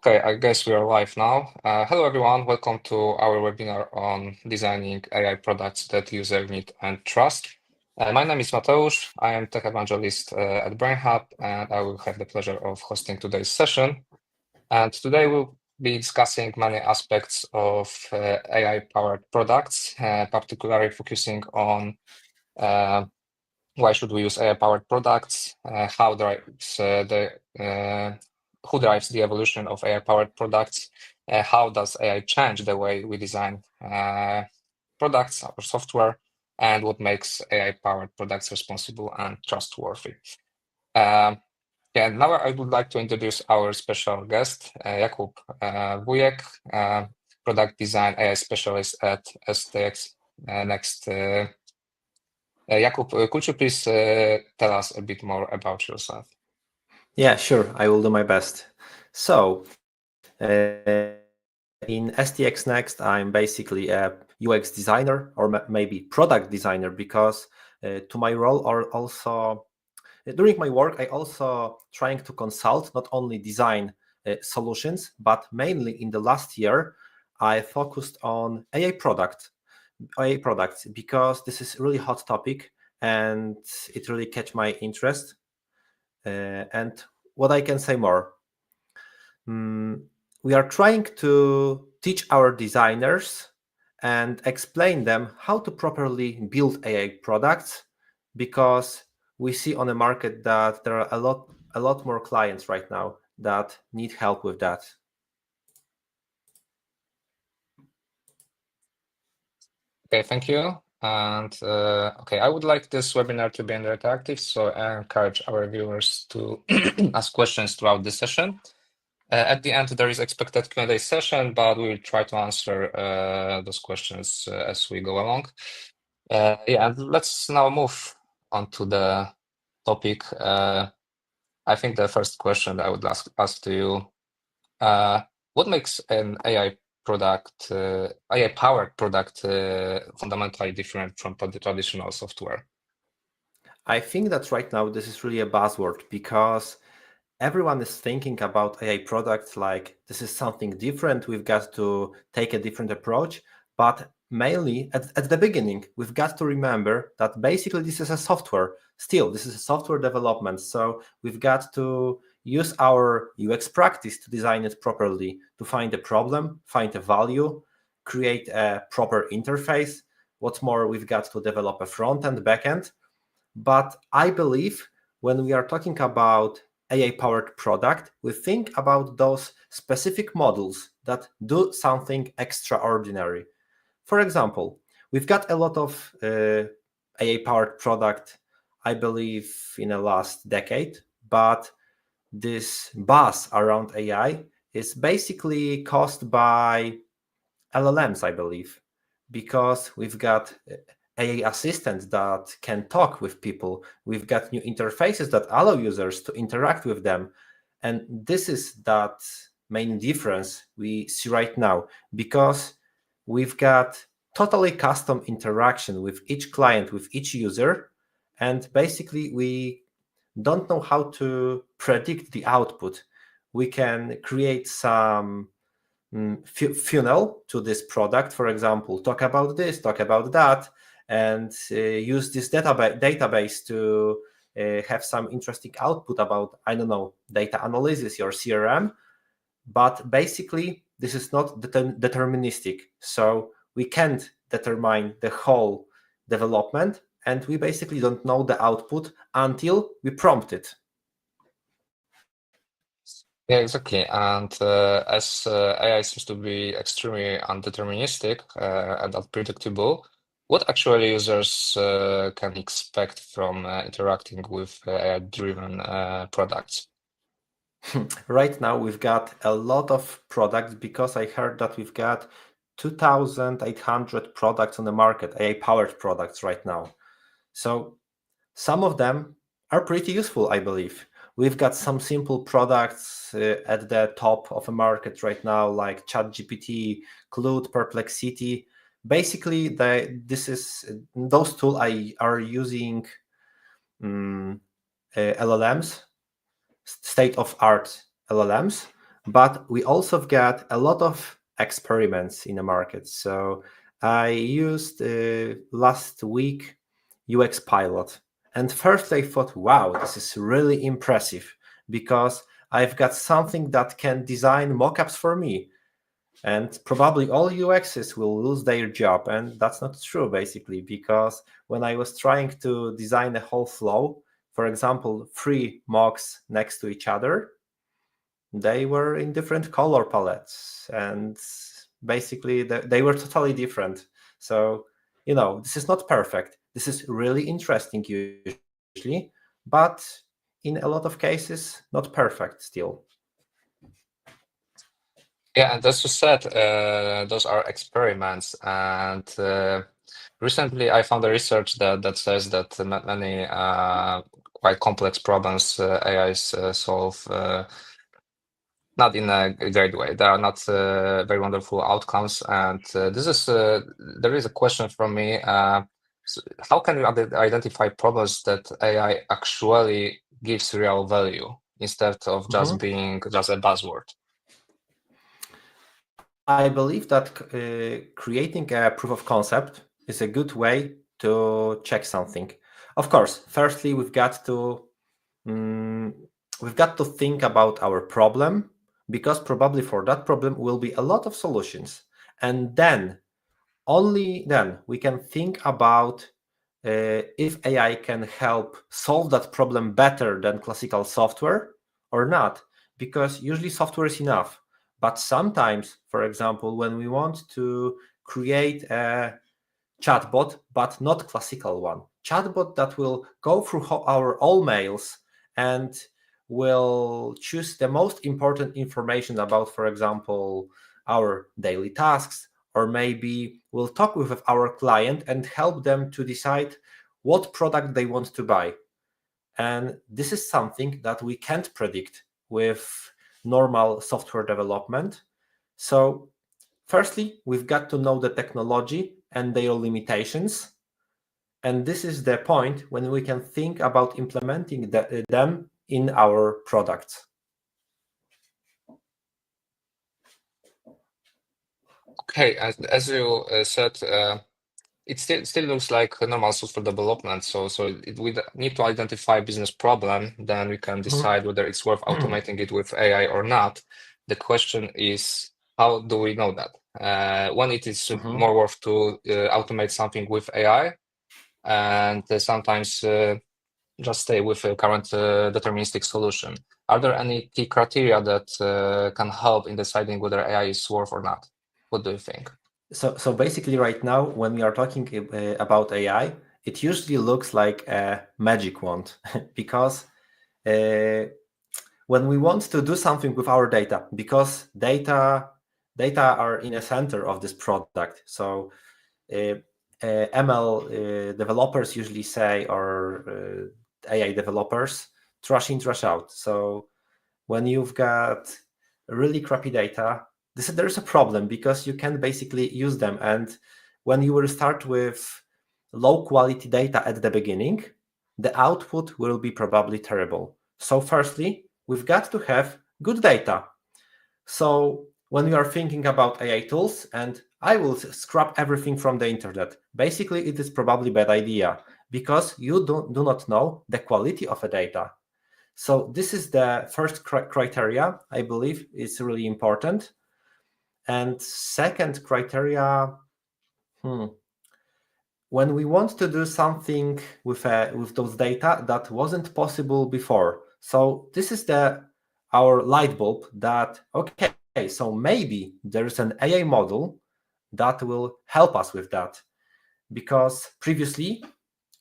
Okay, I guess we are live now. Hello, everyone. Welcome to our webinar on designing AI products that users need and trust. My name is Mateusz. I am tech evangelist at BrainHub, and I will have the pleasure of hosting today's session. And today we'll be discussing many aspects of AI-powered products, particularly focusing on why should we use AI-powered products, who drives the evolution of AI-powered products, how does AI change the way we design products or software, and what makes AI-powered products responsible and trustworthy. Now I would like to introduce our special guest, Jakub Wujek, product design AI specialist at STX Next. Jakub, could you please tell us a bit more about yourself? Yeah, sure. I will do my best. So, in STX Next, I'm basically a UX designer or maybe product designer because to my role are also during my work I also trying to consult, not only design solutions, but mainly in the last year I focused on AI products because this is really hot topic and it really catch my interest. And what I can say more, we are trying to teach our designers and explain them how to properly build AI products, because we see on the market that there are a lot more clients right now that need help with that. Okay, thank you. And okay, I would like this webinar to be interactive, so I encourage our viewers to ask questions throughout the session. At the end, there is expected Q&A session, but we will try to answer those questions as we go along. Yeah, and let's now move on to the topic. I think the first question that I would ask to you, what makes an AI-powered product fundamentally different from the traditional software? I think that right now this is really a buzzword because everyone is thinking about AI products like this is something different. We've got to take a different approach. But mainly at the beginning, we've got to remember that basically this is a software. Still, this is a software development. So we've got to use our UX practice to design it properly, to find a problem, find a value, create a proper interface. What's more, we've got to develop a front end, back end. But I believe when we are talking about AI-powered product, we think about those specific models that do something extraordinary. For example, we've got a lot of AI-powered product, I believe, in the last decade, but this buzz around AI is basically caused by LLMs, I believe, because we've got AI assistants that can talk with people. We've got new interfaces that allow users to interact with them. And this is that main difference we see right now, because we've got totally custom interaction with each client, with each user. And basically, we don't know how to predict the output. We can create some funnel to this product, for example, talk about this, talk about that, and use this database to have some interesting output about, I don't know, data analysis or CRM. But basically, this is not deterministic. So we can't determine the whole development, and we basically don't know the output until we prompt it. Yeah, exactly. And as AI seems to be extremely undeterministic and unpredictable, what actually users can expect from interacting with AI-driven products? Right now, we've got a lot of products because I heard that we've got 2,800 products on the market, AI-powered products right now. So some of them are pretty useful, I believe. We've got some simple products at the top of the market right now, like ChatGPT, Claude, Perplexity. Basically, those tools are using LLMs, state-of-art LLMs, but we also got a lot of experiments in the market. So I used last week UX Pilot. And first I thought, wow, this is really impressive because I've got something that can design mockups for me. And probably all UXs will lose their job. And that's not true, basically, because when I was trying to design a whole flow, for example, three mocks next to each other, they were in different color palettes. And basically, they were totally different. So, this is not perfect. This is really interesting usually, but in a lot of cases, not perfect still. Yeah, and as you said, those are experiments. And recently, I found a research that says that many quite complex problems AIs solve not in a great way. There are not very wonderful outcomes. And there is a question from me. How can you identify problems that AI actually gives real value instead of just Mhm. being just a buzzword? I believe that creating a proof of concept is a good way to check something. Of course, firstly, mm, we've got to think about our problem because probably for that problem will be a lot of solutions, and then only then we can think about if AI can help solve that problem better than classical software or not, because usually software is enough. But sometimes, for example, when we want to create a chatbot, but not classical one, chatbot that will go through our all mails and will choose the most important information about, for example, our daily tasks, or maybe we'll talk with our client and help them to decide what product they want to buy. And this is something that we can't predict with normal software development. So firstly, we've got to know the technology and their limitations. And this is the point when we can think about implementing them in our products. Okay, as you said, it still looks like a normal software development. We need to identify business problem, then we can decide whether it's worth automating it with AI or not. The question is, how do we know that? When it is more worth to automate something with AI, and sometimes just stay with a current deterministic solution. Are there any key criteria that can help in deciding whether AI is worth or not? What do you think? So basically, right now, when we are talking about AI, it usually looks like a magic wand because uh, when we want to do something with our data, because data are in the center of this product. So uh, ML developers usually say, or AI developers, trash in, trash out. So when you've got really crappy data, there's a problem because you can basically use them. And when you will start with low quality data at the beginning, the output will be probably terrible. So firstly, we've got to have good data. So when you are thinking about AI tools, and I will scrap everything from the internet, basically it is probably a bad idea because you do not know the quality of the data. So this is the first criteria, I believe is really important. And second criteria, hmm, when we want to do something with those data that wasn't possible before. So this is our light bulb that, okay, so maybe there's an AI model that will help us with that. Because previously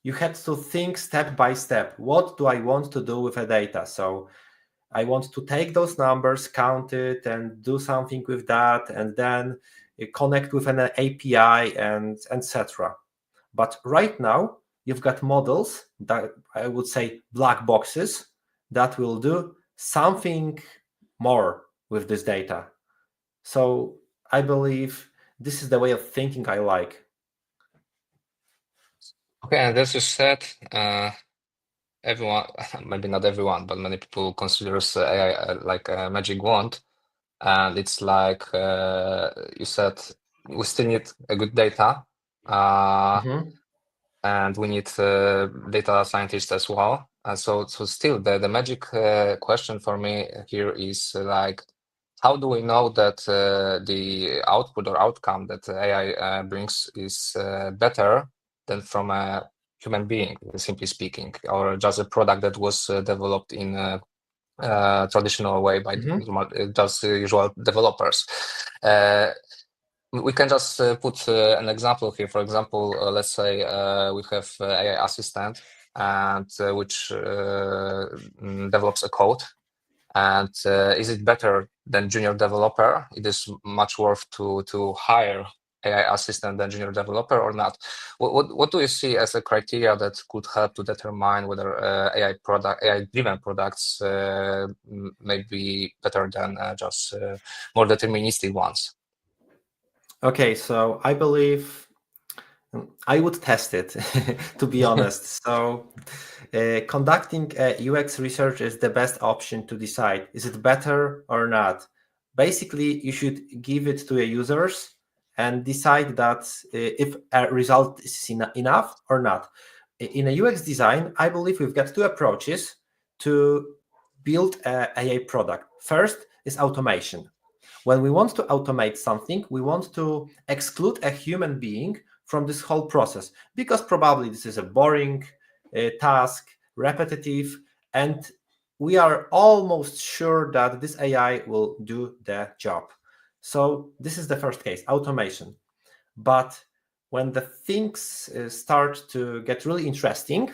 you had to think step by step, what do I want to do with the data? So I want to take those numbers, count it, and do something with that, and then connect with an API and etc. But right now, you've got models that I would say black boxes that will do something more with this data. So I believe this is the way of thinking I like. Okay, and as you said, everyone, maybe not everyone, but many people considers AI like a magic wand. and it's like you said, we still need a good data, and we need data scientists as well. So still, the magic question for me here is like, how do we know that the output or outcome that AI brings is better than from a human being, simply speaking, or just a product that was developed in a traditional way by just usual developers? We can just put an example here. For example, let's say we have AI assistant and which develops a code. And is it better than junior developer? It is much worth to hire AI assistant than junior developer or not? What do you see as a criteria that could help to determine whether AI driven products may be better than just more deterministic ones? Okay, so I believe I would test it, to be honest. So, conducting UX research is the best option to decide is it better or not. Basically, you should give it to your users and decide that if a result is enough or not. In a UX design, I believe we've got two approaches to build a AI product. First is automation. When we want to automate something, we want to exclude a human being from this whole process because probably this is a boring task, repetitive, and we are almost sure that this AI will do the job. So this is the first case, automation. But when the things start to get really interesting,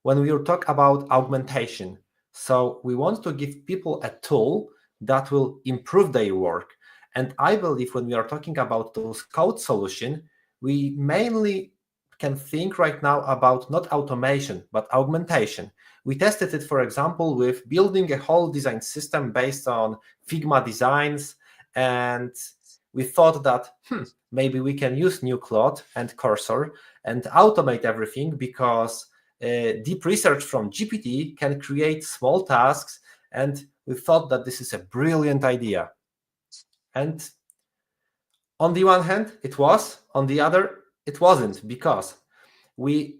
when we talk about augmentation, so we want to give people a tool that will improve their work. And I believe when we are talking about those code solution, we mainly can think right now about not automation, but augmentation. We tested it, for example, with building a whole design system based on Figma designs. And we thought that maybe we can use New Claude and Cursor and automate everything because deep research from GPT can create small tasks. And we thought that this is a brilliant idea. And on the one hand, it was, on the other, it wasn't, because we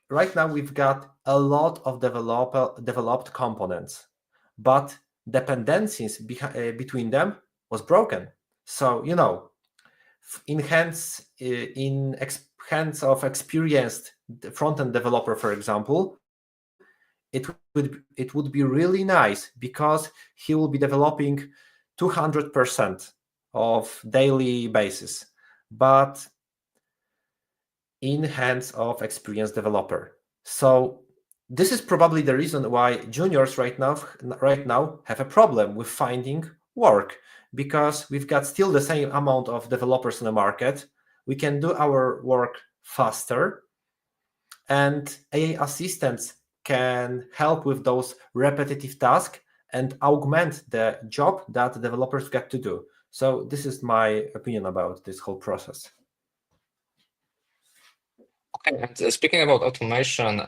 right now we've got a lot of developed components, but dependencies between them was broken. So in hands of experienced front-end developer, for example, it would be really nice because he will be developing 200% of daily basis, but in hands of experienced developer. So this is probably the reason why juniors right now have a problem with finding work, because we've got still the same amount of developers in the market. We can do our work faster, and AI assistants can help with those repetitive tasks and augment the job that developers get to do. So this is my opinion about this whole process. Okay, and speaking about automation,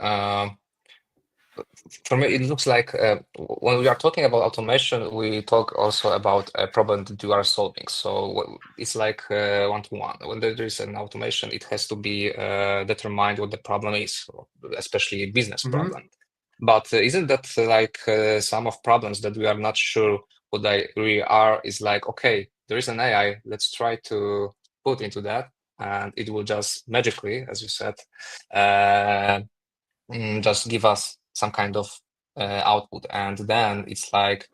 for me, it looks like when we are talking about automation, we talk also about a problem that you are solving. So it's like one-to-one. When there is an automation, it has to be determined what the problem is, especially a business problem. But isn't that like some of problems that we are not sure what they really are? Is like, okay, there is an AI, let's try to put into that, and it will just magically, as you said, just give us some kind of output. And then it's like,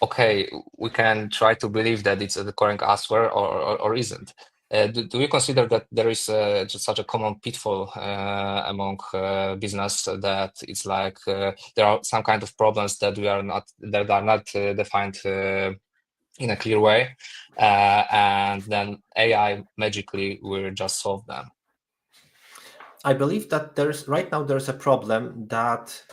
okay, we can try to believe that it's the correct answer or isn't. Do you consider that there is just such a common pitfall among business that it's like there are some kind of problems that are not defined in a clear way, and then AI magically will just solve them? I believe that there's a problem that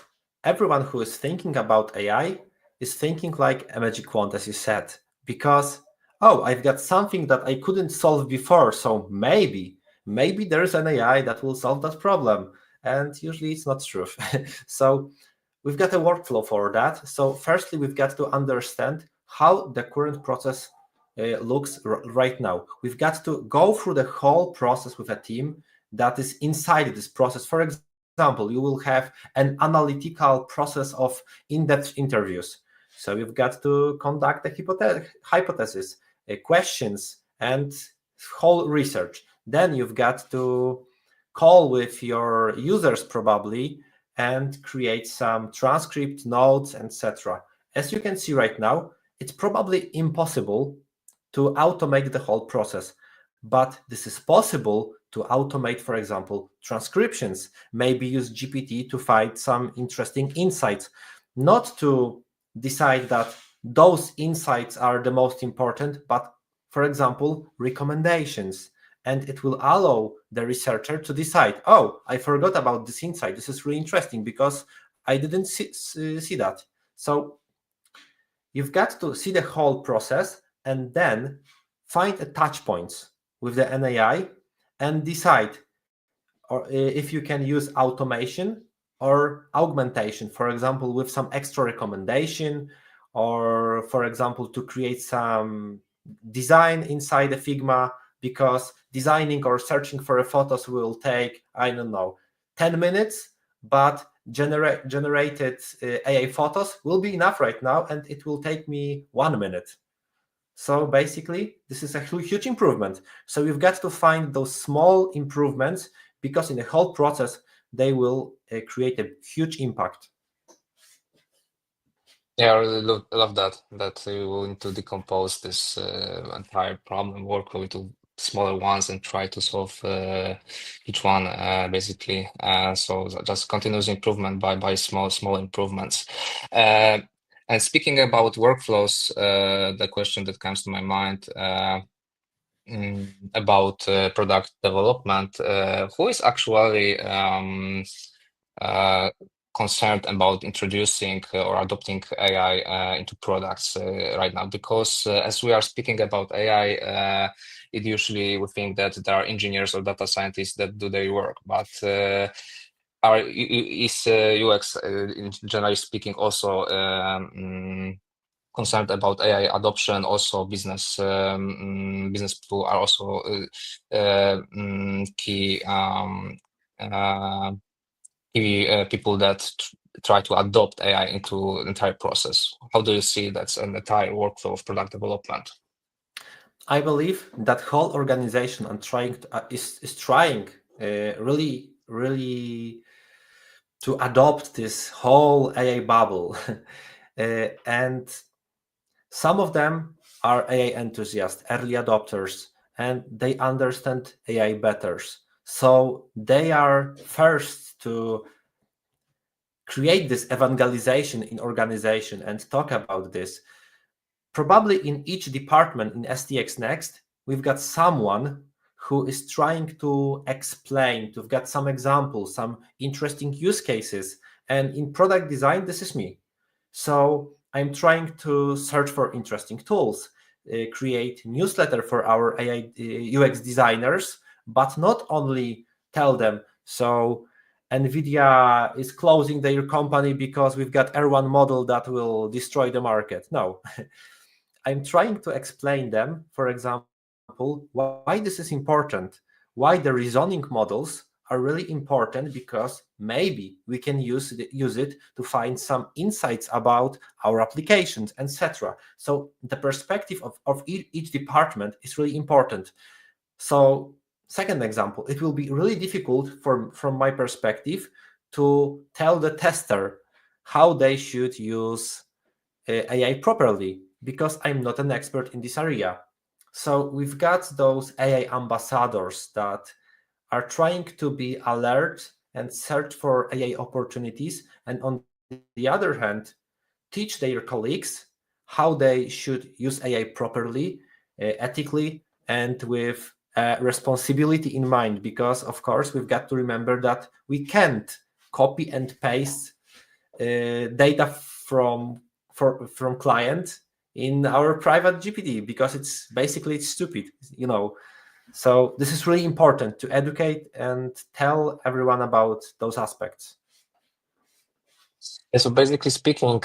everyone who is thinking about AI is thinking like a magic wand, as you said, because I've got something that I couldn't solve before, so maybe there's an AI that will solve that problem, and usually it's not true. So we've got a workflow for that. So firstly, we've got to understand how the current process looks right now. We've got to go through the whole process with a team that is inside this process. For example, you will have an analytical process of in-depth interviews. So you've got to conduct a hypothesis, questions, and whole research. Then you've got to call with your users probably and create some transcript notes, etc. As you can see right now, it's probably impossible to automate the whole process, but this is possible to automate, for example, transcriptions. Maybe use GPT to find some interesting insights, not to decide that those insights are the most important, but for example, recommendations. And it will allow the researcher to decide, oh, I forgot about this insight. This is really interesting because I didn't see that. So you've got to see the whole process and then find a touch points with the NAI and decide or if you can use automation or augmentation, for example, with some extra recommendation, or for example, to create some design inside the Figma, because designing or searching for a photos will take, I don't know, 10 minutes, but generated AI photos will be enough right now, and it will take me 1 minute. So basically, this is a huge improvement. So you've got to find those small improvements because in the whole process, they will create a huge impact. Yeah, I really love that you will need to decompose this entire problem, work into smaller ones, and try to solve each one basically. So just continuous improvement by small improvements. And speaking about workflows, the question that comes to my mind about product development, who is actually concerned about introducing or adopting AI into products right now? Because as we are speaking about AI, it usually we think that there are engineers or data scientists that do their work, but is UX, generally speaking, also concerned about AI adoption? Also, business people are also key people that try to adopt AI into the entire process. How do you see that's an entire workflow of product development? I believe that whole organization and is trying really to adopt this whole AI bubble, and some of them are AI enthusiasts, early adopters, and they understand AI better. So they are first to create this evangelization in organization and talk about this. Probably in each department in STX Next, we've got someone who is trying to explain, to get some examples, some interesting use cases. And in product design, this is me. So I'm trying to search for interesting tools, create newsletter for our AI UX designers, but not only tell them, so NVIDIA is closing their company because we've got R1 model that will destroy the market. No. I'm trying to explain them, for example, why this is important, why the reasoning models are really important, because maybe we can use it to find some insights about our applications, etc. So the perspective of each department is really important. So second example, it will be really difficult from my perspective to tell the tester how they should use AI properly, because I'm not an expert in this area. So we've got those AI ambassadors that are trying to be alert and search for AI opportunities, and on the other hand, teach their colleagues how they should use AI properly, ethically, and with responsibility in mind, because of course we've got to remember that we can't copy and paste data from client in our private GPT, because it's stupid, you know. So this is really important to educate and tell everyone about those aspects. So basically speaking,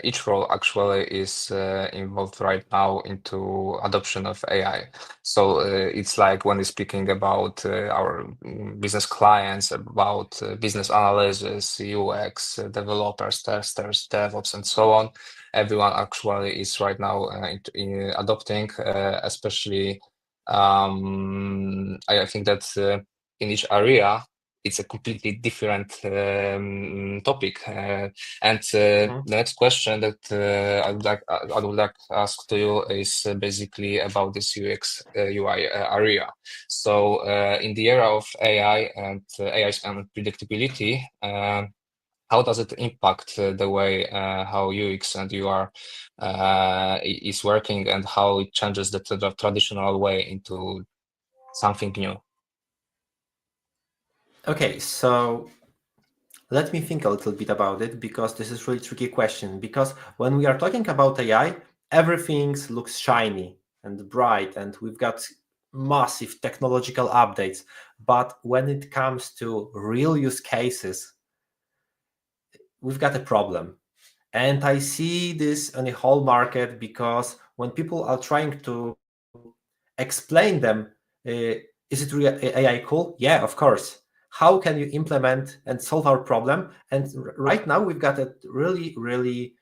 each role actually is involved right now into adoption of AI. So it's like when we're speaking about our business clients, about business analysis, UX, developers, testers, DevOps, and so on. Everyone actually is right now in adopting, especially I think that in each area it's a completely different topic. And the next question that I would like to ask to you is basically about this UX UI area. So in the era of AI and AI and predictability, how does it impact the way how UX and UI is working, and how it changes the traditional way into something new? Okay, so let me think a little bit about it because this is really tricky question. Because when we are talking about AI, everything looks shiny and bright, and we've got massive technological updates. But when it comes to real use cases, we've got a problem. And I see this in the whole market because when people are trying to explain them, is it really AI cool? Yeah, of course. How can you implement and solve our problem? And right now we've got a really, really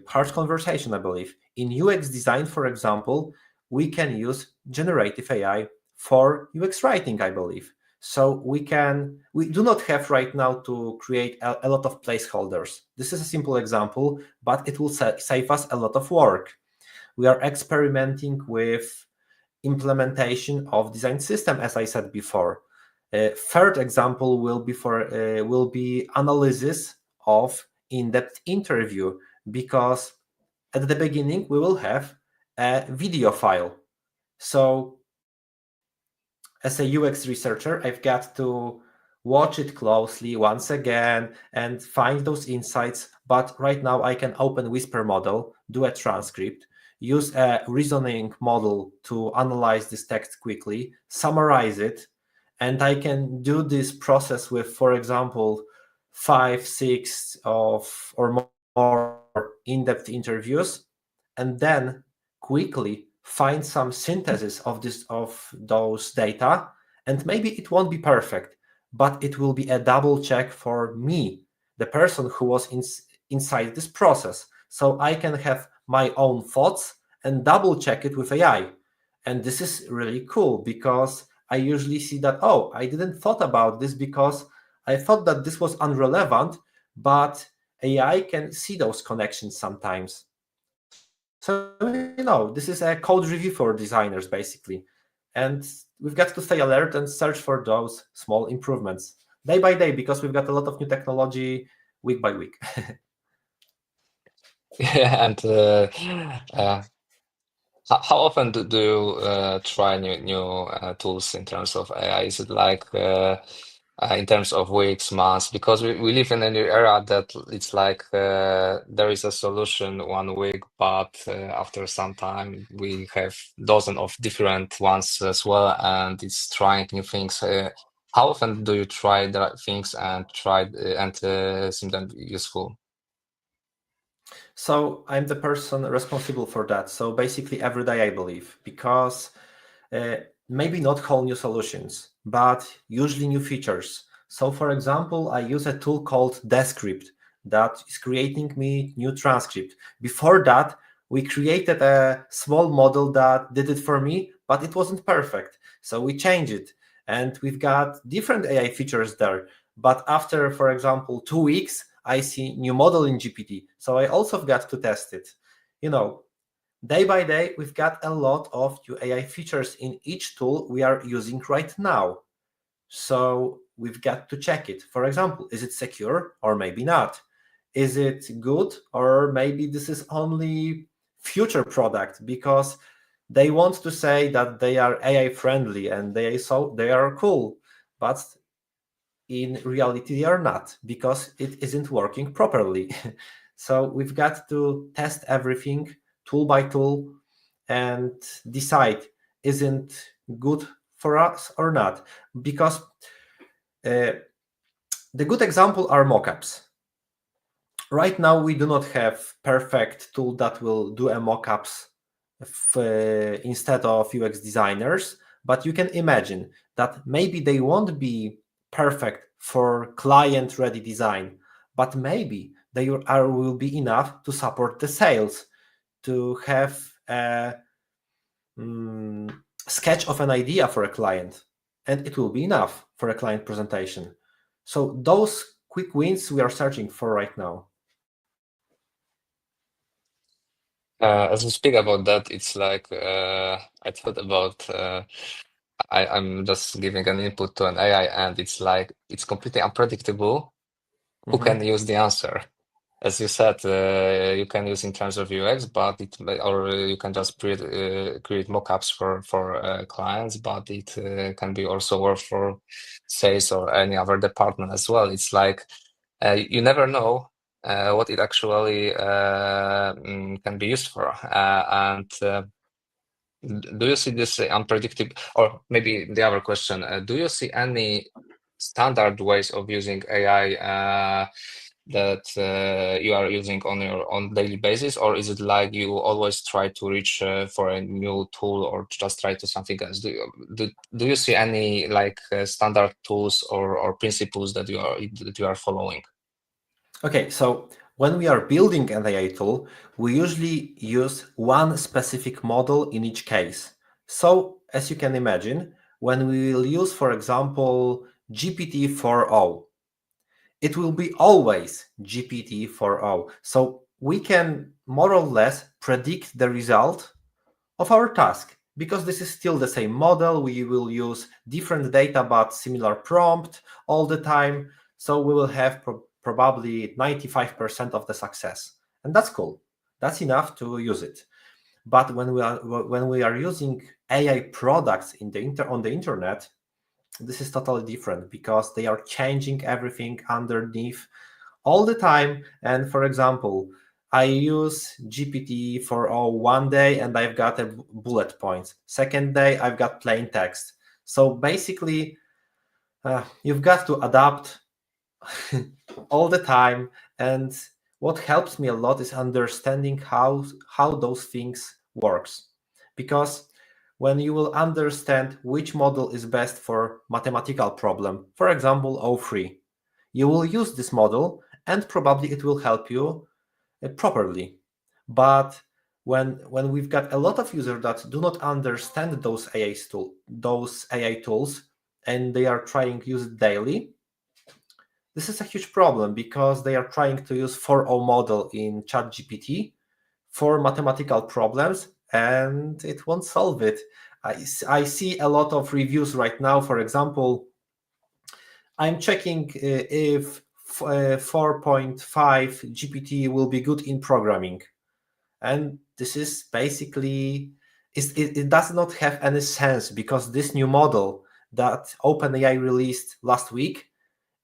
hard conversation, I believe. In UX design, for example, we can use generative AI for UX writing, I believe. So we do not have right now to create a lot of placeholders. This is a simple example, but it will save us a lot of work. We are experimenting with implementation of design system, as I said before. Third example will be analysis of in-depth interview, because at the beginning we will have a video file. So as a UX researcher, I've got to watch it closely once again and find those insights. But right now I can open Whisper model, do a transcript, use a reasoning model to analyze this text quickly, summarize it, and I can do this process with, for example, 5, 6 of or more in-depth interviews, and then quickly find some synthesis of those data. And maybe it won't be perfect, but it will be a double check for me, the person who was inside this process, so I can have my own thoughts and double check it with AI. And this is really cool because I usually see that, oh, I didn't thought about this because I thought that this was irrelevant, but AI can see those connections sometimes. So, this is a code review for designers, basically. And we've got to stay alert and search for those small improvements day by day, because we've got a lot of new technology week by week. Yeah, and how often do you try new tools in terms of AI? Is it like in terms of weeks, months? Because we live in a new era that it's like there is a solution one week, but after some time we have dozen of different ones as well, and it's trying new things. How often do you try the things and seem them useful? So I'm the person responsible for that. So basically every day, I believe, because uh, maybe not whole new solutions, but usually new features. So for example, I use a tool called Descript that is creating me new transcript. Before that, we created a small model that did it for me, but it wasn't perfect. So we changed it, and we've got different AI features there. But after, for example, 2 weeks, I see new model in GPT. So I also got to test it. You know, day by day, we've got a lot of new AI features in each tool we are using right now. So we've got to check it. For example, is it secure or maybe not? Is it good, or maybe this is only future product because they want to say that they are AI friendly and they are cool, but in reality they are not, because it isn't working properly. So we've got to test everything tool by tool and decide, isn't good for us or not. Because uh, the good example are mockups. Right now, we do not have perfect tool that will do a mockups instead of UX designers, but you can imagine that maybe they won't be perfect for client-ready design, but maybe will be enough to support the sales, to have a sketch of an idea for a client, and it will be enough for a client presentation. So those quick wins we are searching for right now. As we speak about that, it's like I thought about I'm just giving an input to an AI, and it's like it's completely unpredictable who can use the answer. As you said, you can use in terms of UX, but or you can just create mockups for clients, but it can be also work for sales or any other department as well. It's like you never know what it actually can be used for, and do you see this unpredictable, or maybe the other question, do you see any standard ways of using AI that you are using on your on daily basis, or is it like you always try to reach for a new tool or just try to something else? Do you see any like standard tools or principles that you are following? Okay, so when we are building an AI tool, we usually use one specific model in each case. So, as you can imagine, when we will use, for example, GPT-4o, it will be always GPT-4o. So we can more or less predict the result of our task because this is still the same model. We will use different data but similar prompt all the time. So we will have probably 95% of the success. And that's cool. That's enough to use it. But when we are using AI products on the internet, this is totally different because they are changing everything underneath all the time. And for example, I use GPT for one day and I've got a bullet points. Second day, I've got plain text. So basically, you've got to adapt all the time. And what helps me a lot is understanding how those things works. Because when you will understand which model is best for mathematical problem, for example, O3, you will use this model and probably it will help you properly. But when we've got a lot of users that do not understand those AI tools, and they are trying to use it daily, this is a huge problem because they are trying to use 4.0 model in ChatGPT for mathematical problems, and it won't solve it. I see a lot of reviews right now. For example, I'm checking if 4.5 GPT will be good in programming. And this is basically, it does not have any sense because this new model that OpenAI released last week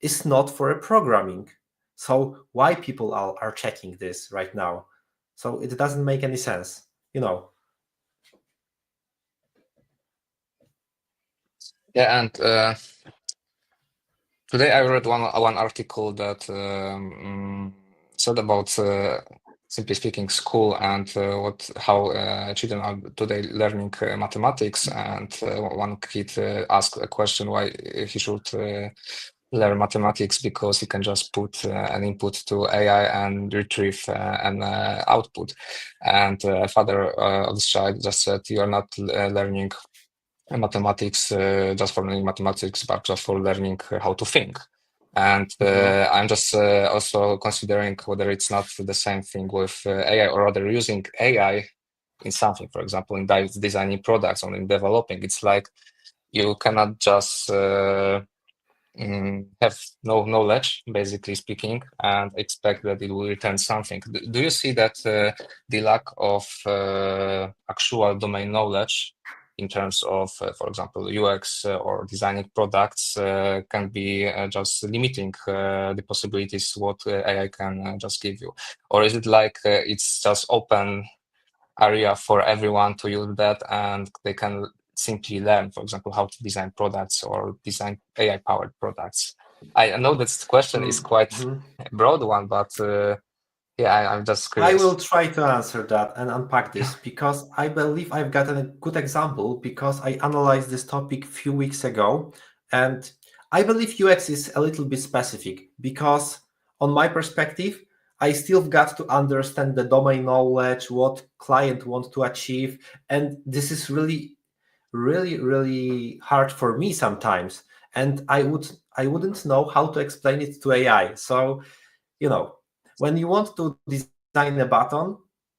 is not for a programming. So why people are checking this right now? So it doesn't make any sense, you know. Yeah, and today I read one article that said about simply speaking school and what how children are today learning mathematics, and one kid asked a question why he should learn mathematics because he can just put an input to AI and retrieve an output, and father of this child just said you are not learning mathematics just for learning mathematics, but just for learning how to think. And I'm just also considering whether it's not the same thing with AI, or rather using AI in something, for example, in designing products or in developing. It's like you cannot just have no knowledge, basically speaking, and expect that it will return something. Do you see that the lack of actual domain knowledge in terms of, for example, UX or designing products can be just limiting the possibilities what AI can just give you? Or is it like it's just open area for everyone to use that and they can simply learn, for example, how to design products or design AI powered products? I know this question is quite Mhm. a broad one, but Yeah, I'm just I will curious. try to answer that and unpack this because I believe I've got a good example because I analyzed this topic a few weeks ago, and I believe UX is a little bit specific because on my perspective, I still got to understand the domain knowledge, what client want to achieve, and this is really hard for me sometimes, and I wouldn't know how to explain it to AI. So when you want to design a button,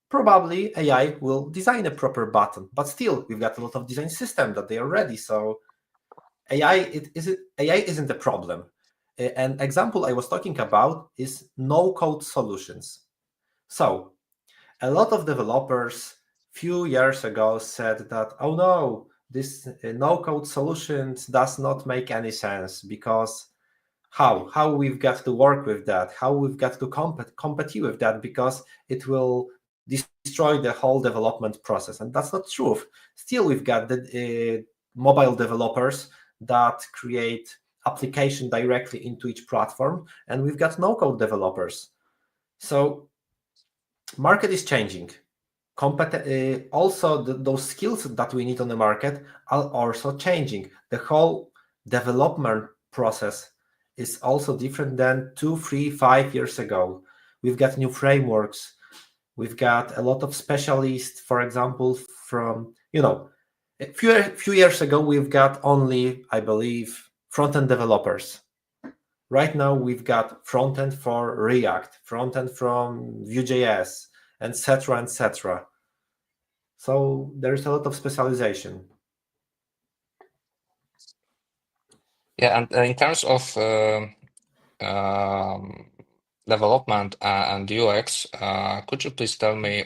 probably AI will design a proper button, but still we've got a lot of design system that they are ready. So AI isn't a problem. An example I was talking about is no code solutions. So a lot of developers few years ago said that, oh no, this no code solutions does not make any sense because how we've got to work with that, how we've got to compete with that, because it will destroy the whole development process. And that's not true. Still we've got the mobile developers that create application directly into each platform, and we've got no code developers. So market is changing. Also those skills that we need on the market are also changing. The whole development process is also different than 2, 3, 5 years ago. We've got new frameworks. We've got a lot of specialists, for example, from a few years ago we've got only, I believe, front-end developers. Right now we've got front-end for React, front-end from Vue.js, etc., etc. So there's a lot of specialization. Yeah, and in terms of um, development and UX, could you please tell me,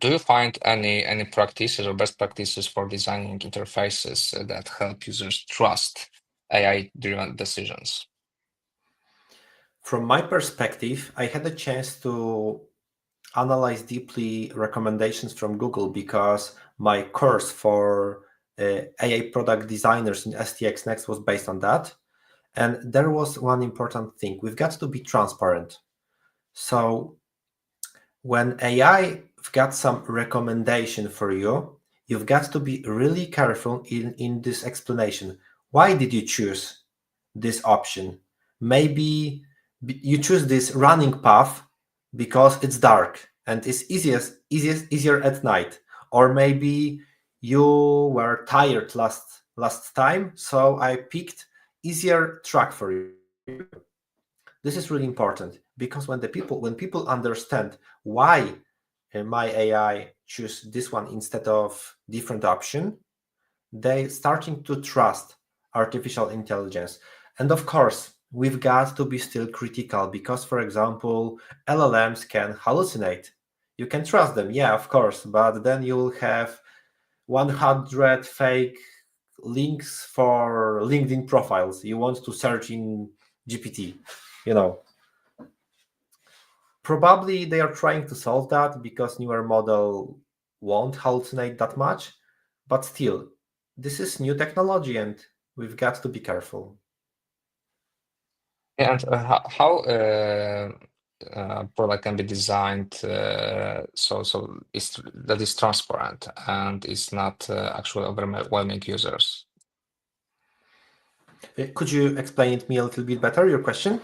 do you find any practices or best practices for designing interfaces that help users trust AI-driven decisions? From my perspective, I had a chance to analyze deeply recommendations from Google because my course for AI product designers in STX Next was based on that. And there was one important thing. We've got to be transparent. So when AI got some recommendation for you, you've got to be really careful in this explanation. Why did you choose this option? Maybe you choose this running path because it's dark and it's easier at night, or maybe you were tired last time, so I picked easier track for you. This is really important because when people understand why my AI choose this one instead of different option, they starting to trust artificial intelligence. And of course, we've got to be still critical because, for example, LLMs can hallucinate. You can trust them, yeah, of course, but then you will have 100 fake links for LinkedIn profiles you want to search in GPT. You know, probably they are trying to solve that because newer model won't hallucinate that much, but still, this is new technology and we've got to be careful. Yeah, and how product can be designed so that is transparent and is not actually overwhelming users? Could you explain it me a little bit better, your question?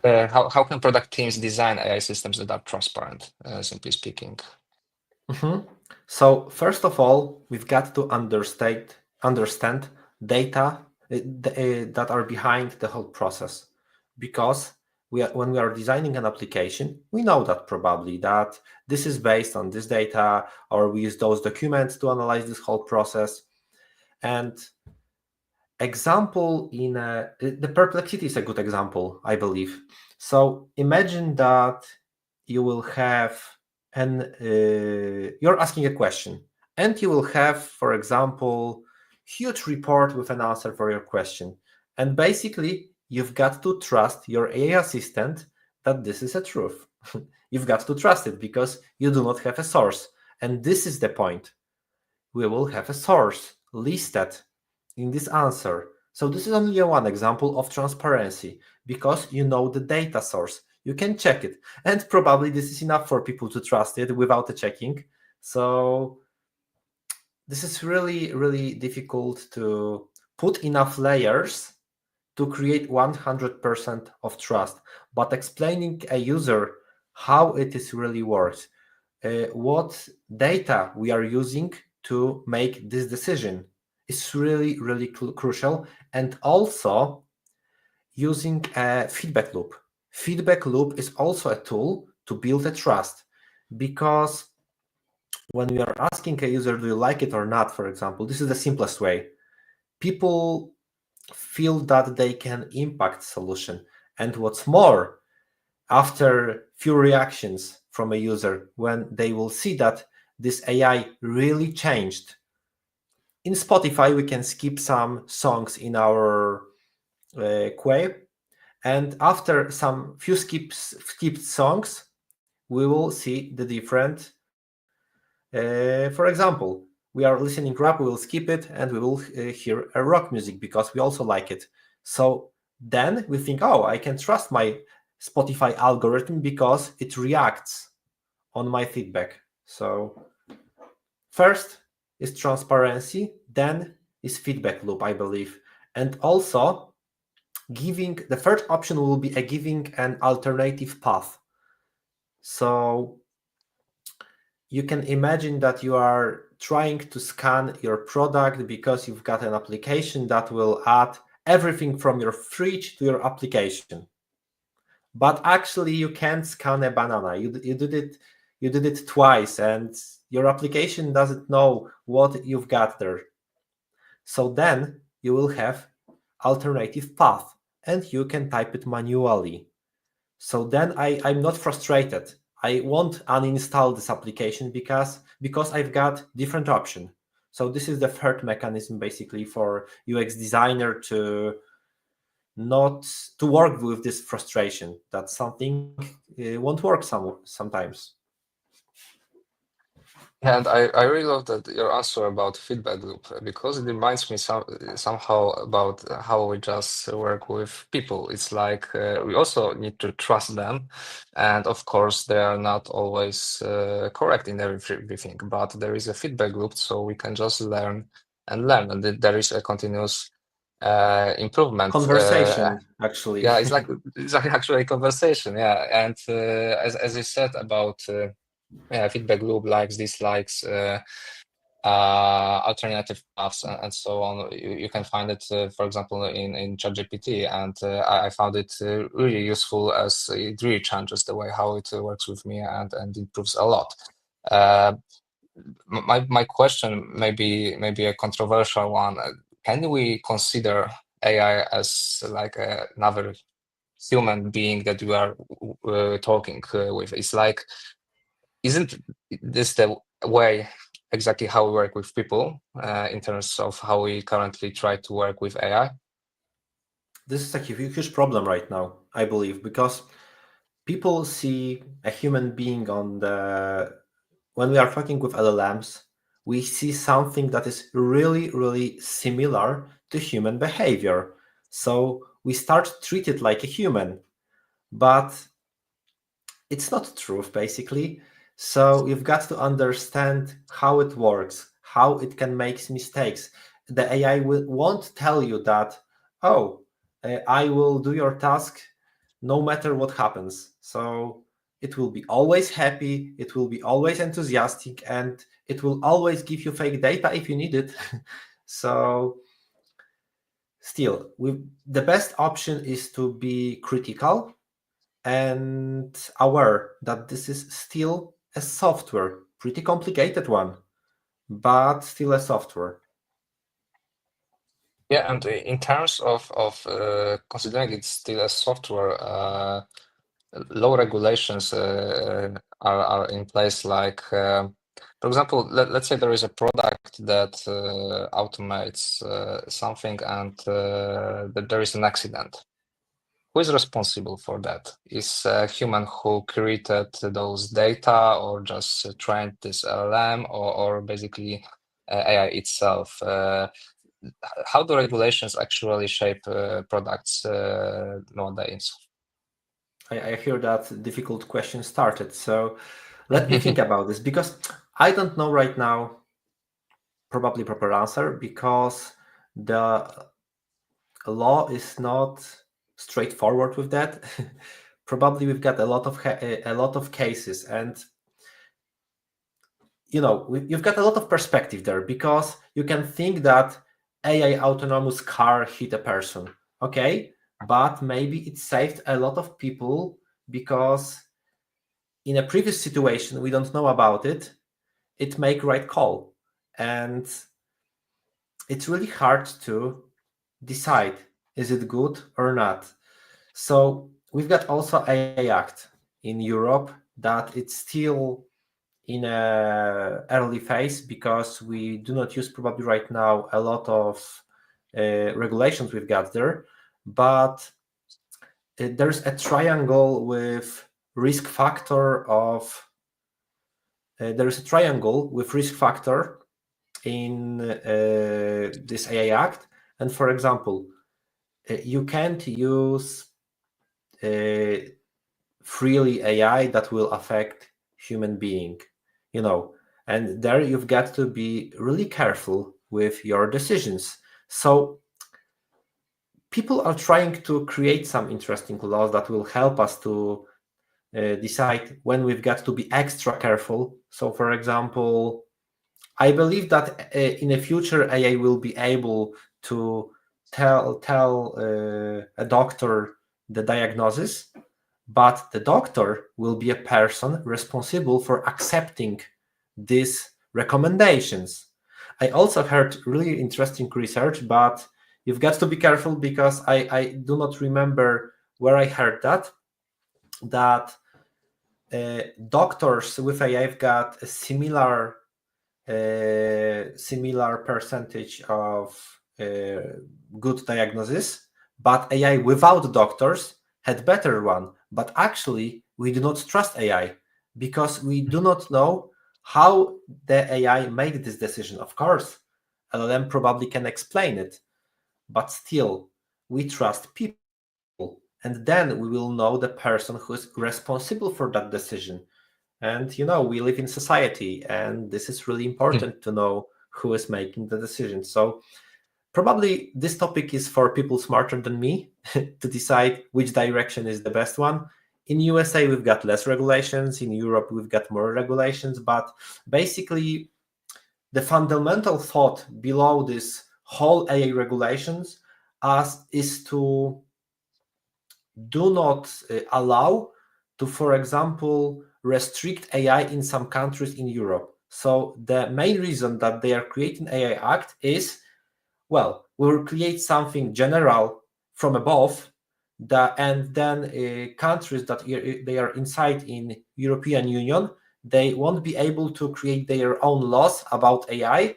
How can product teams design AI systems that are transparent, simply speaking? Mhm. So first of all, we've got to understand data that are behind the whole process, because when we are designing an application, we know that probably that this is based on this data, or we use those documents to analyze this whole process. And example the perplexity is a good example, I believe. So imagine that you will have you're asking a question, and you will have, for example, huge report with an answer for your question, and basically you've got to trust your AI assistant that this is a truth. You've got to trust it because you do not have a source, and this is the point. We will have a source listed in this answer. So this is only one example of transparency because you know the data source. you can check it. And probably this is enough for people to trust it without the checking. So this is really, really difficult to put enough layers to create 100% of trust. But explaining a user how it is really works, what data we are using to make this decision is really, really crucial. And also using a feedback loop. Feedback loop is also a tool to build a trust, because when we are asking a user, do you like it or not, for example, this is the simplest way. People feel that they can impact solution. And what's more, after few reactions from a user, when they will see that this AI really changed. In Spotify, we can skip some songs in our queue, and after some few skipped songs, we will see the different. For example, we are listening rap, we will skip it, and we will hear a rock music because we also like it. So then we think, oh, I can trust my Spotify algorithm because it reacts on my feedback. So first is transparency, then is feedback loop, I believe. And also giving, the third option will be a giving an alternative path. So you can imagine that you are trying to scan your product because you've got an application that will add everything from your fridge to your application. But actually you can't scan a banana. You did it twice, and your application doesn't know what you've got there. So then you will have alternative path, and you can type it manually. So then I'm not frustrated. I won't uninstall this application because I've got different option. So this is the third mechanism basically for UX designer to not to work with this frustration that something won't work sometimes. And I really love that your answer about feedback loop because it reminds me somehow about how we just work with people. It's like we also need to trust them, and of course they are not always correct in everything, but there is a feedback loop, so we can just learn and learn, and there is a continuous improvement. Conversation, actually. Yeah, it's like actually a conversation. Yeah, and as you said about. Feedback loop, likes, dislikes, alternative paths, and so on. You can find it, for example, in ChatGPT, and I found it really useful as it really changes the way how it works with me and improves a lot. Uh, my question maybe a controversial one. Can we consider AI as like another human being that we are talking with? It's like isn't this the way exactly how we work with people in terms of how we currently try to work with AI? This is a huge problem right now, I believe, because people see a human being on the when we are talking with LLMs, we see something that is really, really similar to human behavior. So we start to treat it like a human, but it's not truth, basically. So you've got to understand how it works, how it can make mistakes. The AI won't tell you that, oh, I will do your task no matter what happens. So it will be always happy, it will be always enthusiastic, and it will always give you fake data if you need it. So still, the best option is to be critical and aware that this is still a software, pretty complicated one, but still a software. Yeah, and in terms of considering it's still a software, low regulations are in place. Like, for example, let's say there is a product that automates something, and that there is an accident. Who is responsible for that? Is a human who created those data, or just trained this LLM, or basically AI itself? How do regulations actually shape products nowadays? I hear that difficult question started. So let me think about this, because I don't know right now probably proper answer, because the law is not straightforward with that. Probably we've got a lot of cases, and you've got a lot of perspective there, because you can think that AI autonomous car hit a person, okay, but maybe it saved a lot of people, because in a previous situation we don't know about it, it make right call, and it's really hard to decide is it good or not. So we've got also AI Act in Europe that it's still in a early phase, because we do not use probably right now a lot of regulations we've got there, but there's a triangle with risk factor of there is a triangle with risk factor in this AI Act. And for example, you can't use uh, freely AI that will affect human being, you know, and there you've got to be really careful with your decisions. So people are trying to create some interesting laws that will help us to decide when we've got to be extra careful. So for example, I believe that in the future AI will be able to tell a doctor the diagnosis, but the doctor will be a person responsible for accepting these recommendations. I also heard really interesting research, but you've got to be careful, because I do not remember where I heard that doctors with AI have got a similar percentage of good diagnosis, but AI without doctors had better one. But actually, we do not trust AI, because we do not know how the AI made this decision. Of course, LLM probably can explain it, but still, we trust people, and then we will know the person who is responsible for that decision. And we live in society, and this is really important to know who is making the decision. So probably this topic is for people smarter than me to decide which direction is the best one. In USA, we've got less regulations. In Europe, we've got more regulations. But basically, the fundamental thought below this whole AI regulations is to do not allow to, for example, restrict AI in some countries in Europe. So the main reason that they are creating AI Act is, well, we will create something general from above, and then countries that they are inside in European Union, they won't be able to create their own laws about AI,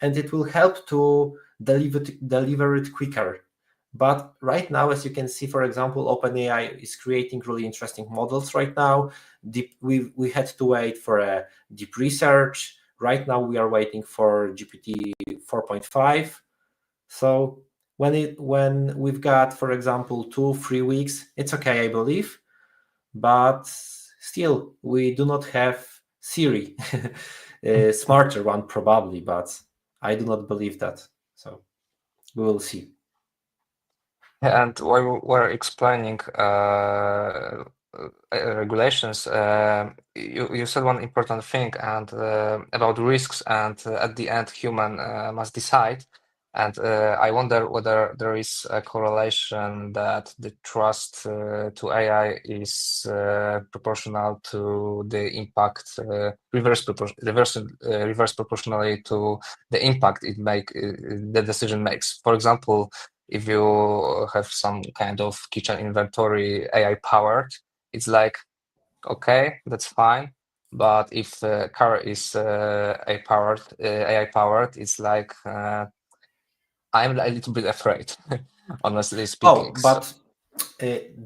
and it will help to deliver it quicker. But right now, as you can see, for example, OpenAI is creating really interesting models right now. We had to wait for a deep research. Right now, we are waiting for GPT 4.5. So when we've got, for example, 2-3 weeks, it's okay, I believe. But still, we do not have Siri, a smarter one probably, but I do not believe that. So we will see. And while we're explaining regulations, you said one important thing and about risks, and at the end, human must decide. And I wonder whether there is a correlation that the trust to AI is proportional to the impact, reverse proportionally to the impact the decision makes. For example, if you have some kind of kitchen inventory AI powered, it's like, okay, that's fine. But if the car is AI powered, it's like I'm a little bit afraid, honestly Oh, speaking. So, but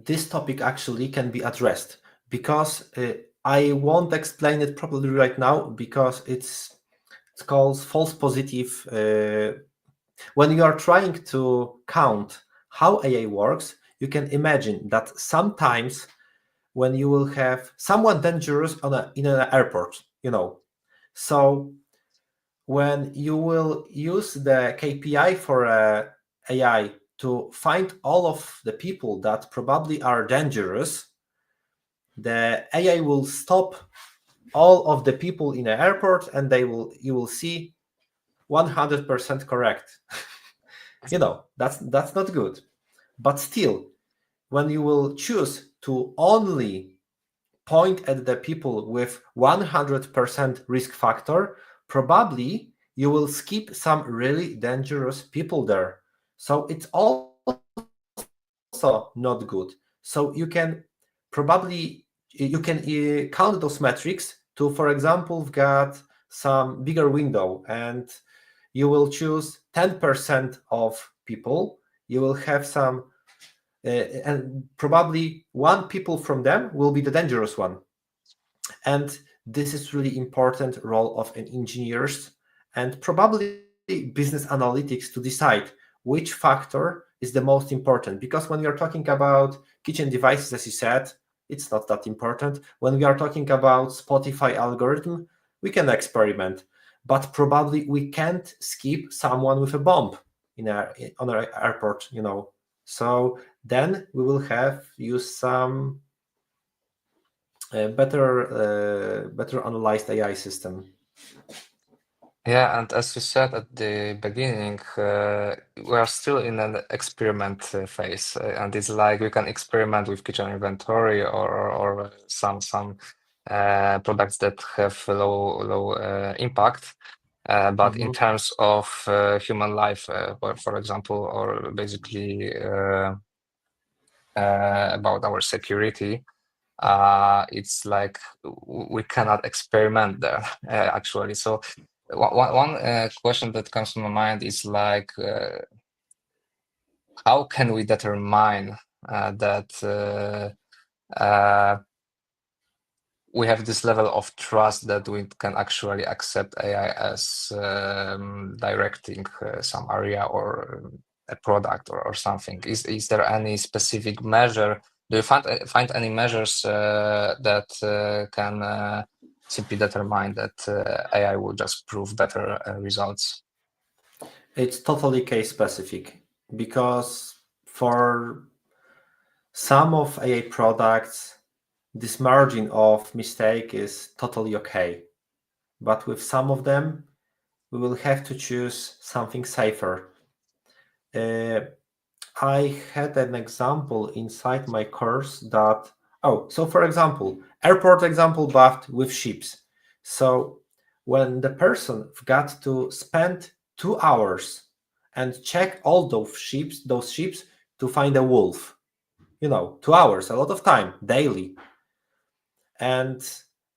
this topic actually can be addressed, because I won't explain it properly right now, because it's called false positive. When you are trying to count how AI works, you can imagine that sometimes when you will have someone dangerous in an airport, So when you will use the KPI for AI to find all of the people that probably are dangerous, the AI will stop all of the people in the airport, and you will see 100% correct. That's not good. But still, when you will choose to only point at the people with 100% risk factor, probably you will skip some really dangerous people there. So it's also not good. So probably you can count those metrics to, for example, we've got some bigger window, and you will choose 10% of people. You will have some and probably one people from them will be the dangerous one. And this is really important role of an engineers and probably business analytics to decide which factor is the most important. Because when we are talking about kitchen devices, as you said, it's not that important. When we are talking about Spotify algorithm, we can experiment, but probably we can't skip someone with a bomb on an airport, So then we will have use some better analyzed AI system. Yeah, and as you said at the beginning, we are still in an experiment phase, and it's like we can experiment with kitchen inventory or some products that have low impact. But in terms of human life, for example, or basically about our security, it's like we cannot experiment there actually. So one question that comes to my mind is like, how can we determine that we have this level of trust that we can actually accept AI as directing some area or a product or something? Is there any specific measure? Do you find any measures that can simply determine that AI will just prove better results? It's totally case specific, because for some of AI products, this margin of mistake is totally okay. But with some of them, we will have to choose something safer. I had an example inside my course that, so for example, airport example, but with ships. So when the person got to spend 2 hours and check all those ships to find a wolf, 2 hours, a lot of time daily. And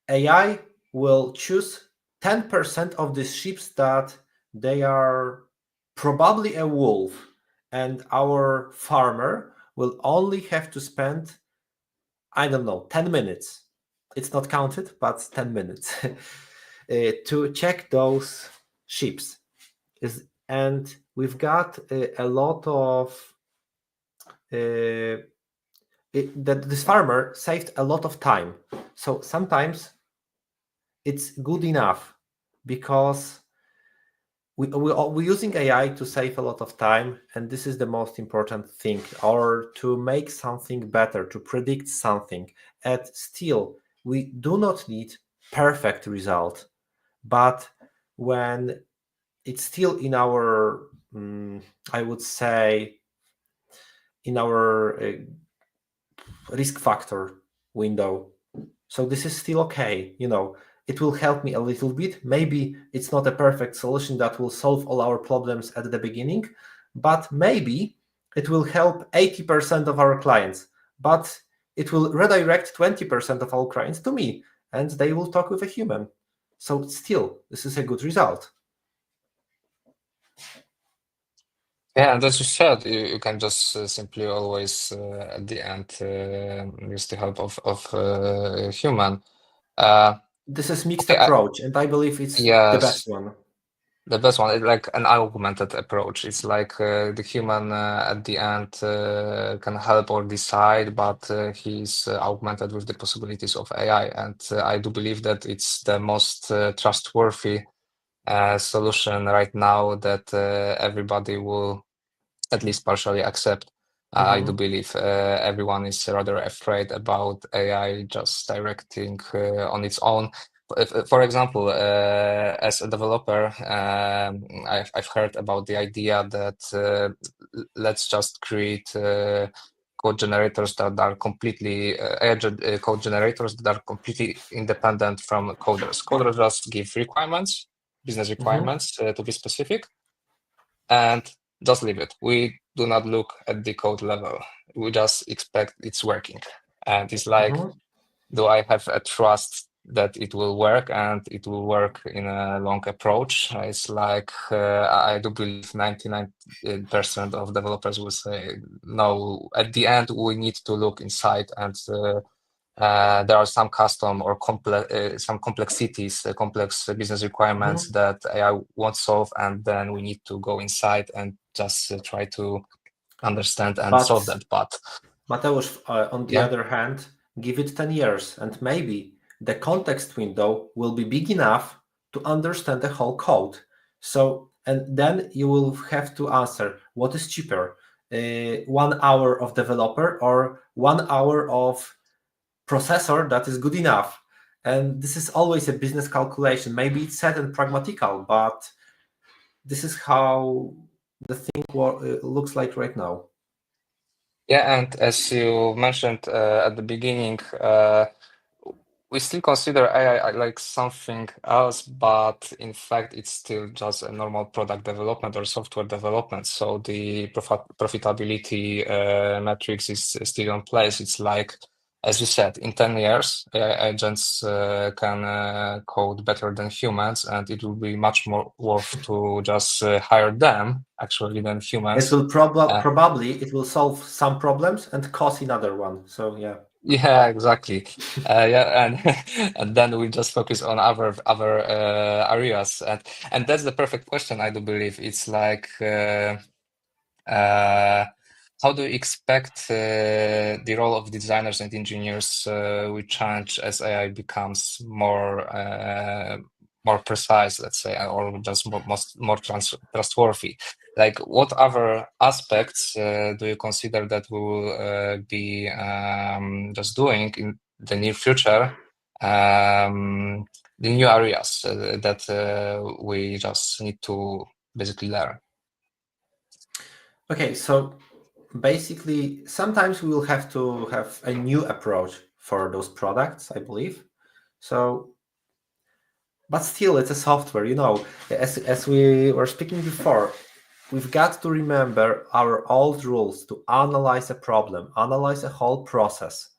AI will choose 10% of these ships that they are probably a wolf, and our farmer will only have to spend, I don't know, 10 minutes. It's not counted, but 10 minutes to check those ships. And we've got a lot of that this farmer saved a lot of time. So sometimes it's good enough, because we're using AI to save a lot of time, and this is the most important thing, or to make something better, to predict something. And still, we do not need perfect result, but when it's still in our, I would say, in our risk factor window. So this is still okay. It will help me a little bit. Maybe it's not a perfect solution that will solve all our problems at the beginning, but maybe it will help 80% of our clients. But it will redirect 20% of our clients to me, and they will talk with a human. So still, this is a good result. Yeah, and as you said, you can just simply always at the end use the help of human. This is mixed Okay, approach, and I believe it's the best yes, one. The best one is like an augmented approach. It's like the human at the end can help or decide, but he's augmented with the possibilities of AI. And I do believe that it's the most trustworthy solution right now that everybody will at least partially accept. I do Mm-hmm. believe everyone is rather afraid about AI just directing on its own. For example, as a developer, I've heard about the idea that let's just create code generators that are completely code generators that are completely independent from coders. Coders just give requirements, business Mm-hmm. requirements to be specific, and just leave it. We do not look at the code level. We just expect it's working. And it's like, Mm-hmm. do I have a trust that it will work and it will work in a long approach? It's like, I do believe 99% of developers will say, no, at the end, we need to look inside and there are some custom or some complexities, complex business requirements Mm-hmm. that AI won't solve, and then we need to go inside and just try to understand and solve But that. But Mateusz, on the yeah, other hand, give it 10 years and maybe the context window will be big enough to understand the whole code. So, and then you will have to answer what is cheaper, 1 hour of developer or 1 hour of processor that is good enough. And this is always a business calculation. Maybe it's sad and pragmatical, but this is how the thing looks like right now. yeah, and as you mentioned at the beginning, we still consider AI like something else, but in fact, it's still just a normal product development or software development. So the profitability metrics is still in place. It's like, as you said, in 10 years, AI agents can code better than humans, and it will be much more worth to just hire them actually than It humans. will probably it will solve some problems and cause another one. So yeah. Yeah, exactly. Yeah, and and then we just focus on other areas, and that's the perfect question. I do believe it's like, uh, how do you expect the role of designers and engineers will change as AI becomes more precise, let's say, or just more trustworthy? Like, what other aspects do you consider that we will be just doing in the near future? The new areas that we just need to basically learn. Okay, so basically sometimes we will have to have a new approach for those products, I believe. So but still it's a software, as we were speaking before, we've got to remember our old rules to analyze a problem, analyze a whole process,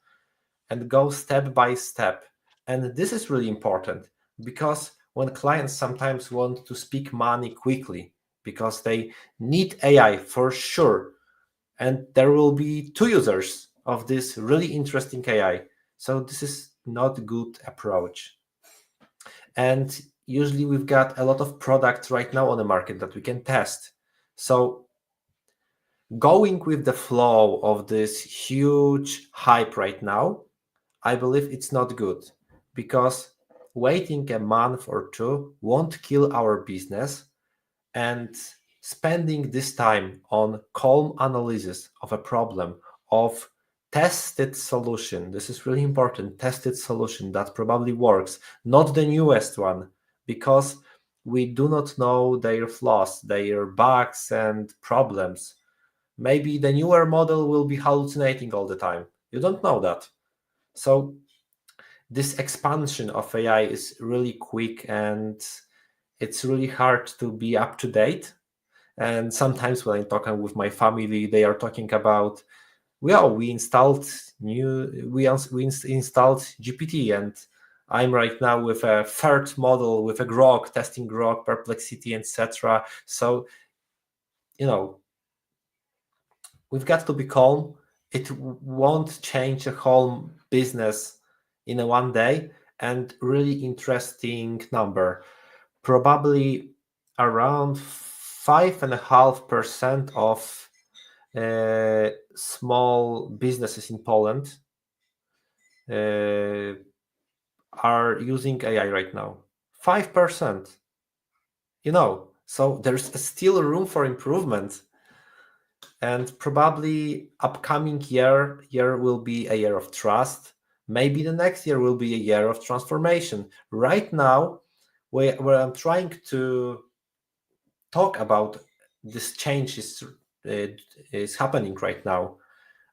and go step by step. And this is really important because when clients sometimes want to speak money quickly because they need AI for sure, and there will be two users of this really interesting AI. So this is not a good approach. And usually we've got a lot of products right now on the market that we can test. So going with the flow of this huge hype right now, I believe it's not good because waiting a month or two won't kill our business, and spending this time on calm analysis of a problem, of tested solution, this is really important, tested solution that probably works, not the newest one, because we do not know their flaws, their bugs and problems. Maybe the newer model will be hallucinating all the time, you don't know that. So this expansion of AI is really quick and it's really hard to be up to date. And sometimes when I'm talking with my family, they are talking about, well, we installed installed GPT, and I'm right now with a third model with a Grok, testing Grok, Perplexity, etc. So you know we've got to be calm. It won't change the whole business in a one day. And really interesting number. Probably around 5.5% of small businesses in Poland uh, are using AI right now. 5%, so there's still room for improvement. And probably upcoming year will be a year of trust. Maybe the next year will be a year of transformation. Right now, where I'm trying to talk about this change is happening right now.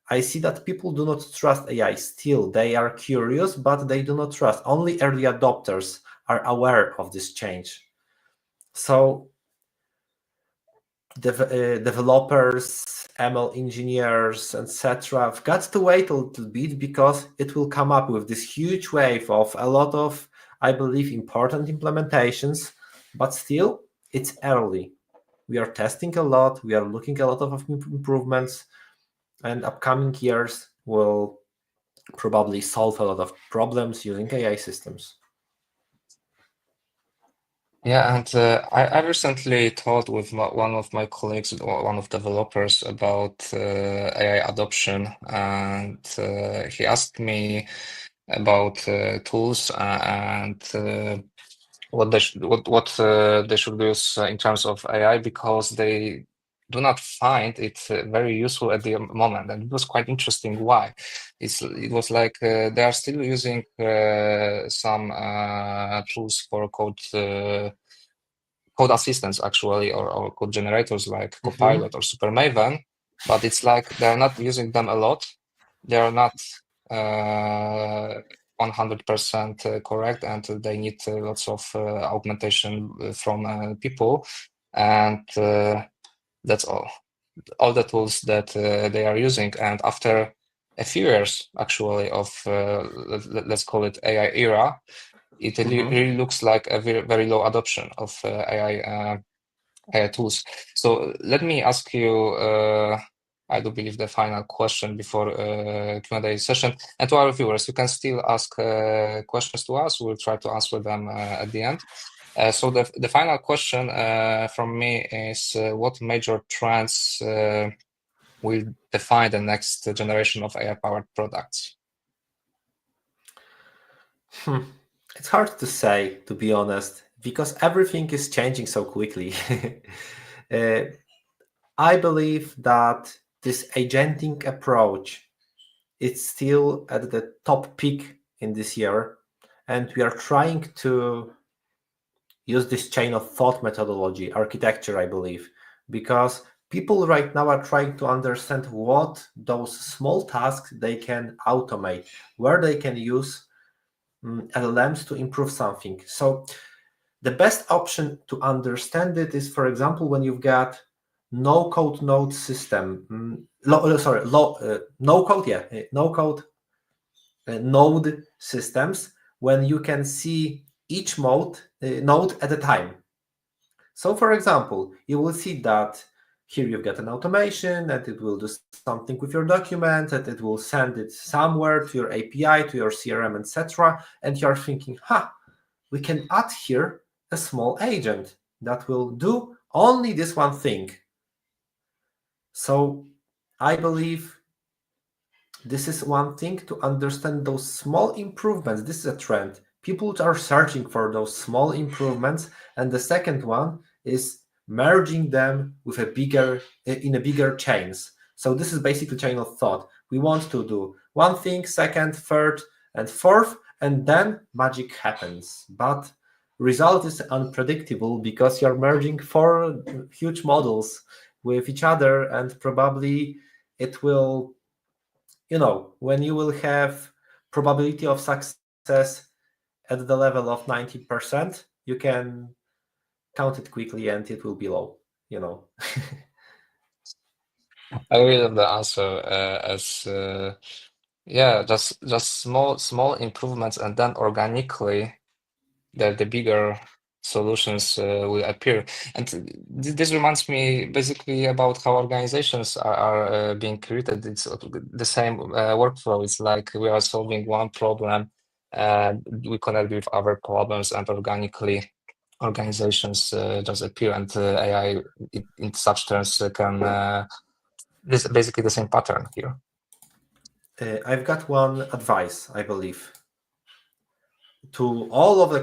I see that people do not trust AI still. They are curious, but they do not trust. Only early adopters are aware of this change. So developers, ML engineers, etc. have got to wait a little bit because it will come up with this huge wave of a lot of, I believe, important implementations, but still, it's early. We are testing a lot, we are looking at a lot of improvements, and upcoming years will probably solve a lot of problems using AI systems. Yeah, and I recently talked with one of my colleagues, one of developers, about AI adoption, and he asked me about tools and what they should use in terms of AI because they do not find it very useful at the moment, and it was quite interesting. Why? It was like they are still using some tools for code assistants actually, or code generators like Mhm. Copilot or SuperMaven, but it's like they're not using them a lot. They are not 100% correct, and they need lots of augmentation from people, and that's all the tools that they are using. And after a few years, actually, of let's call it AI era, it Mhm. really looks like a very low adoption of AI tools. So let me ask you, I do believe the final question before Q&A session. And to our viewers, you can still ask questions to us. We'll try to answer them at the end. So the final question from me is, what major trends will define the next generation of AI-powered products? Hmm. It's hard to say, to be honest, because everything is changing so quickly. Uh, I believe that this agentic approach is still at the top peak in this year, and we are trying to use this chain of thought methodology, architecture, I believe, because people right now are trying to understand what those small tasks they can automate, where they can use LLMs to improve something. So the best option to understand it is, for example, when you've got no code node system, no code, no code node systems, when you can see each node at a time. So, for example, you will see that here you've got an automation and it will do something with your document and it will send it somewhere to your API, to your CRM, etc. And you're thinking, we can add here a small agent that will do only this one thing. So I believe this is one thing, to understand those small improvements. This is a trend. People are searching for those small improvements. And the second one is merging them with in a bigger chains. So this is basically chain of thought. We want to do one thing, second, third, and fourth, and then magic happens. But result is unpredictable because you're merging four huge models with each other, and probably it will, when you will have probability of success at the level of 90%, you can count it quickly and it will be low. I really love the answer as yeah, just small improvements, and then organically the bigger solutions will appear. And this reminds me basically about how organizations are being created. It's the same workflow. It's like we are solving one problem, we connect with other problems, and organically organizations just appear, and AI in such terms can this basically the same pattern here. I've got one advice, I believe, to all of the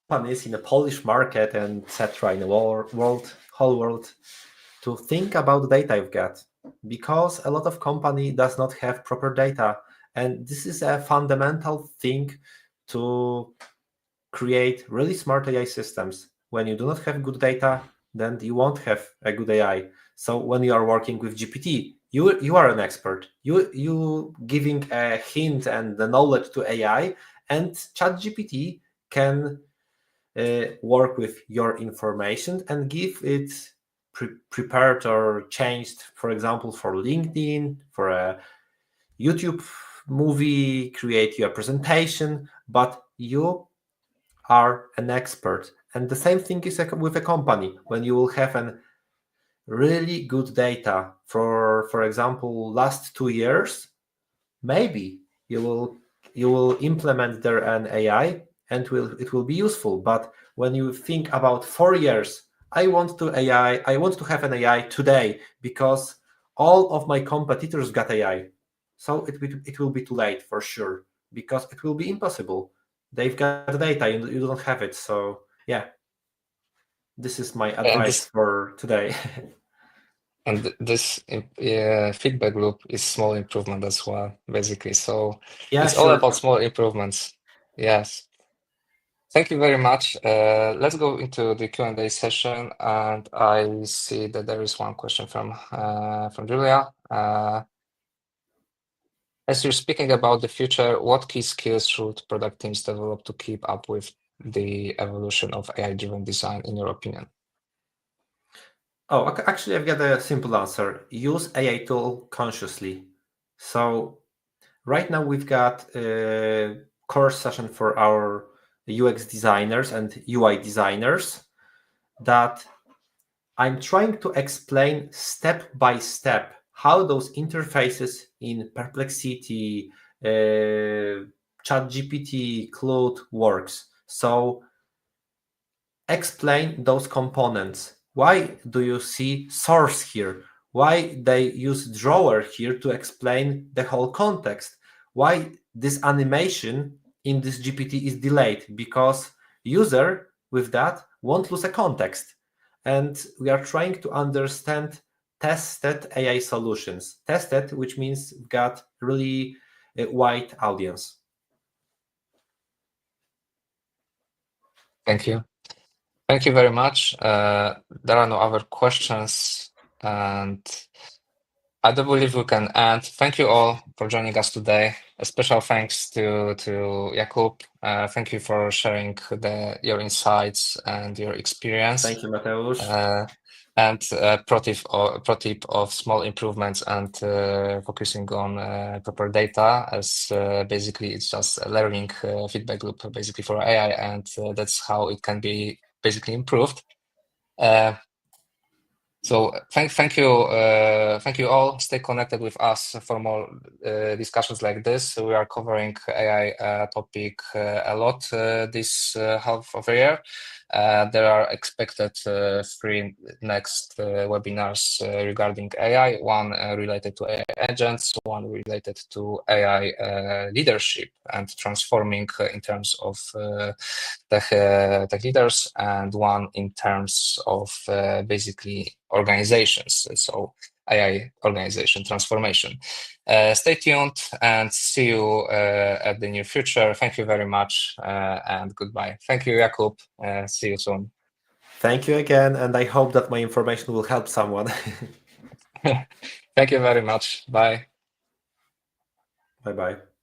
companies in the Polish market and etc. in the whole world, to think about the data you've got, because a lot of company does not have proper data, and this is a fundamental thing to create really smart AI systems. When you do not have good data, then you won't have a good AI. So when you are working with GPT, you are an expert. You giving a hint and the knowledge to AI, and ChatGPT can work with your information and give it prepared or changed, for example, for LinkedIn, for a YouTube movie, create your presentation, but you are an expert. And the same thing is with a company. When you will have an really good data for example, last 2 years, maybe you will implement there an AI and it will be useful. But when you think about 4 years, I want to have an AI today because all of my competitors got AI. So it will be too late for sure, because it will be impossible. They've got data, you don't have it. So yeah, this is my And advice this for today. and this feedback loop is small improvement as well, basically. So Yeah, it's all sure. about small improvements. Yes. Thank you very much. Let's go into the Q&A session, and I see that there is one question from Julia. As you're speaking about the future, what key skills should product teams develop to keep up with the evolution of AI-driven design, in your opinion? Oh, actually, I've got a simple answer. Use AI tool consciously. So right now we've got a course session for our UX designers and UI designers that I'm trying to explain step by step how those interfaces in Perplexity, ChatGPT, Claude works. So explain those components. Why do you see source here? Why they use drawer here to explain the whole context? Why this animation in this GPT is delayed? Because user with that won't lose a context. And we are trying to understand tested AI solutions. Tested, which means we've got really a wide audience. Thank you. Thank you very much. There are no other questions, and I do believe we can end. Thank you all for joining us today. A special thanks to Jakub. Thank you for sharing your insights and your experience. Thank you, Mateusz. And pro tip of small improvements and focusing on proper data, as basically it's just a learning feedback loop basically for AI, and that's how it can be basically improved. So thank you all. Stay connected with us for more discussions like this. We are covering AI topic a lot this half of the year. There are expected 3 next webinars regarding AI. One related to AI agents, one related to AI leadership and transforming in terms of tech leaders, and one in terms of basically organizations, so AI organization transformation. Stay tuned and see you at the near future. Thank you very much and goodbye. Thank you, Jakub. See you soon. Thank you again, and I hope that my information will help someone. Thank you very much. Bye. Bye bye.